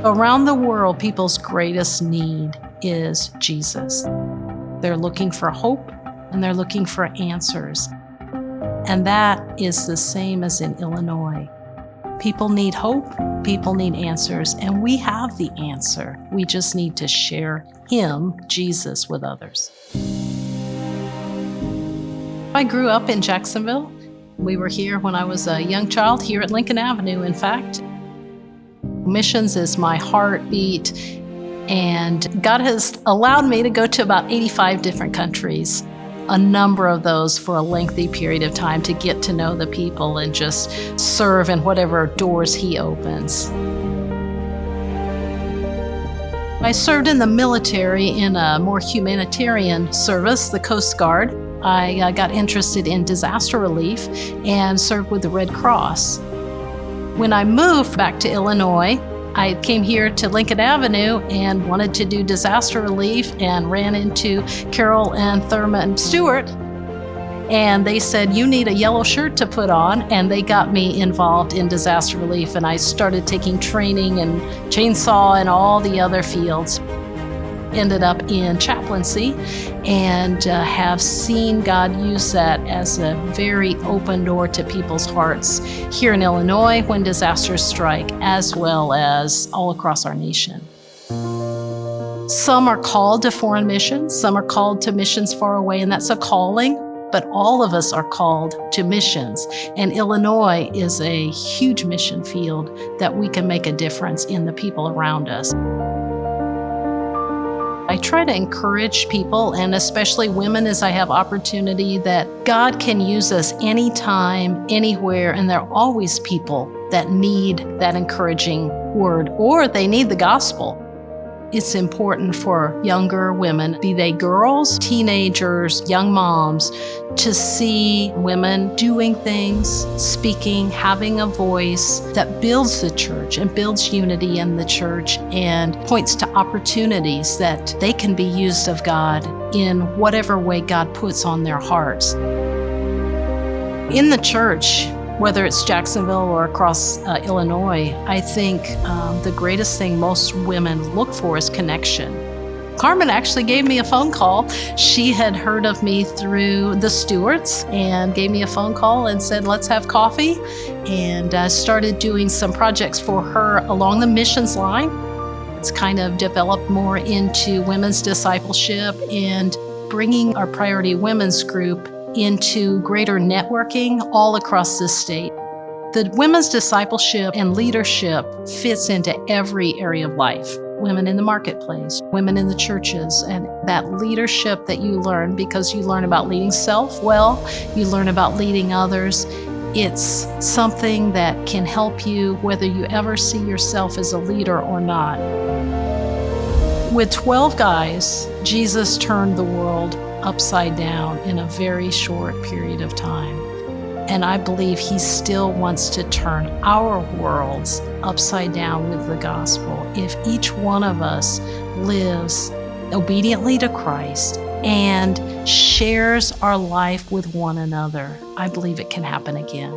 Around the world, people's greatest need is Jesus. They're looking for hope and they're looking for answers. And that is the same as in Illinois. People need hope, people need answers, and we have the answer. We just need to share Him, Jesus, with others. I grew up in Jacksonville. We were here when I was a young child, here at Lincoln Avenue, in fact. Missions is my heartbeat, and God has allowed me to go to about 85 different countries, a number of those for a lengthy period of time, to get to know the people and just serve in whatever doors He opens. I served in the military in a more humanitarian service, the Coast Guard. I got interested in disaster relief and served with the Red Cross. When I moved back to Illinois, I came here to Lincoln Avenue and wanted to do disaster relief and ran into Carol and Thurman Stewart. And they said, "You need a yellow shirt to put on." And they got me involved in disaster relief. And I started taking training and chainsaw and all the other fields. Ended up in chaplaincy and have seen God use that as a very open door to people's hearts here in Illinois when disasters strike, as well as all across our nation. Some are called to foreign missions, some are called to missions far away, and that's a calling, but all of us are called to missions. And Illinois is a huge mission field that we can make a difference in the people around us. I try to encourage people, and especially women as I have opportunity, that God can use us anytime, anywhere, and there are always people that need that encouraging word, or they need the gospel. It's important for younger women, be they girls, teenagers, young moms, to see women doing things, speaking, having a voice that builds the church and builds unity in the church and points to opportunities that they can be used of God in whatever way God puts on their hearts. In the church, whether it's Jacksonville or across Illinois, I think the greatest thing most women look for is connection. Carmen actually gave me a phone call. She had heard of me through the Stewarts and gave me a phone call and said, "Let's have coffee," and started doing some projects for her along the missions line. It's kind of developed more into women's discipleship and bringing our priority women's group into greater networking all across the state. The women's discipleship and leadership fits into every area of life. Women in the marketplace, women in the churches, and that leadership that you learn, because you learn about leading self well, you learn about leading others. It's something that can help you whether you ever see yourself as a leader or not. With 12 guys, Jesus turned the world upside down in a very short period of time. And I believe He still wants to turn our worlds upside down with the gospel. If each one of us lives obediently to Christ and shares our life with one another, I believe it can happen again.